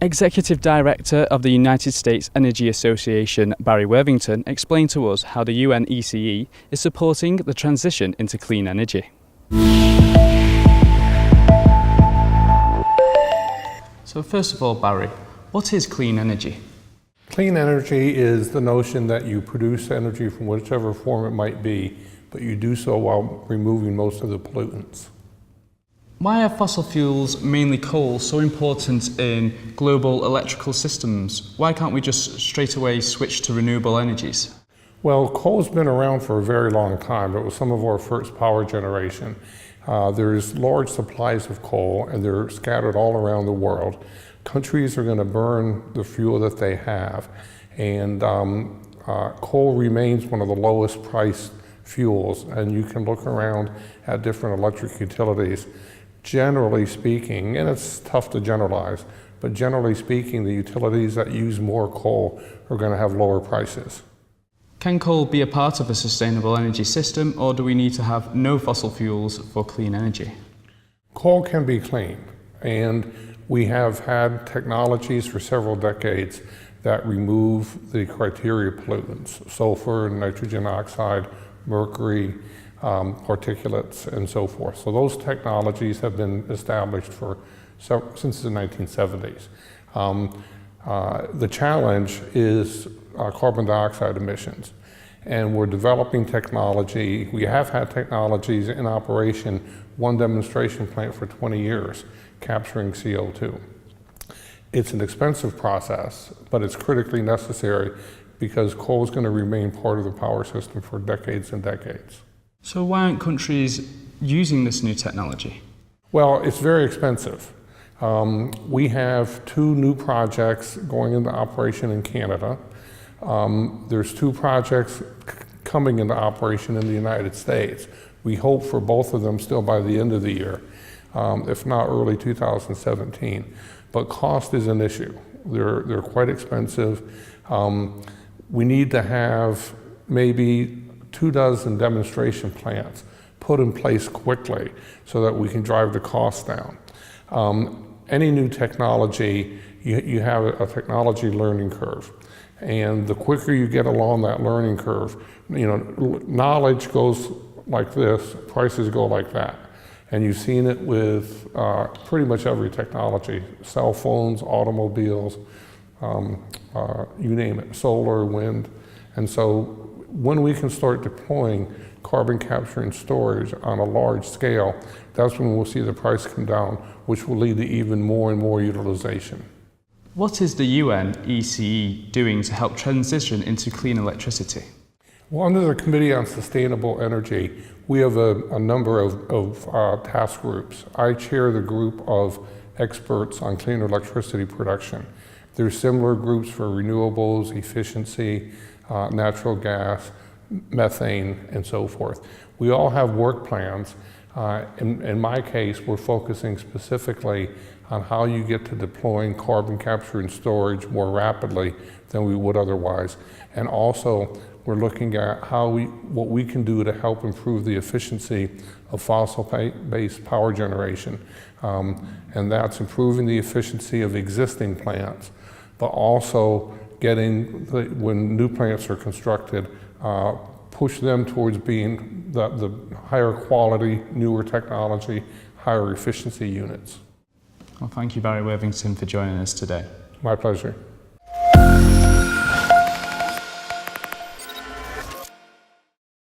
Executive Director of the United States Energy Association, Barry Worthington, explained to us how the UNECE is supporting the transition into clean energy. So first of all, Barry, what is clean energy? Clean energy is the notion that you produce energy from whichever form it might be, but you do so while removing most of the pollutants. Why are fossil fuels, mainly coal, so important in global electrical systems? Why can't we just straight away switch to renewable energies? Well, coal's been around for a very long time. It was some of our first power generation. There's large supplies of coal, and they're scattered all around the world. Countries are going to burn the fuel that they have, and coal remains one of the lowest priced fuels, and you can look around at different electric utilities. Generally speaking, and it's tough to generalize, but generally speaking, the utilities that use more coal are going to have lower prices. Can coal be a part of a sustainable energy system, or do we need to have no fossil fuels for clean energy? Coal can be clean, and we have had technologies for several decades that remove the criteria pollutants: sulfur, nitrogen oxide, mercury, particulates, and so forth. So those technologies have been established since the 1970s. The challenge is carbon dioxide emissions, and we're developing technology. We have had technologies in operation, one demonstration plant for 20 years, capturing CO2. It's an expensive process, but it's critically necessary because coal is going to remain part of the power system for decades and decades. So why aren't countries using this new technology? Well, it's very expensive. We have 2 new projects going into operation in Canada. There's 2 projects coming into operation in the United States. We hope for both of them still by the end of the year, if not early 2017. But cost is an issue. They're quite expensive. We need to have maybe 24 demonstration plants put in place quickly so that we can drive the cost down. Any new technology, you have a technology learning curve. And the quicker you get along that learning curve, knowledge goes like this, prices go like that. And you've seen it with pretty much every technology: cell phones, automobiles, you name it, solar, wind. And so when we can start deploying carbon capture and storage on a large scale, that's when we'll see the price come down, which will lead to even more and more utilization. What is the UNECE doing to help transition into clean electricity? Well, under the Committee on Sustainable Energy, we have a number of task groups. I chair the group of experts on clean electricity production. There's similar groups for renewables, efficiency, natural gas, methane, and so forth. We all have work plans. In my case, we're focusing specifically on how you get to deploying carbon capture and storage more rapidly than we would otherwise. And also, we're looking at what we can do to help improve the efficiency of fossil-based power generation. And that's improving the efficiency of existing plants, but also when new plants are constructed, push them towards being the higher quality, newer technology, higher efficiency units. Well, thank you, Barry Worthington, for joining us today. My pleasure.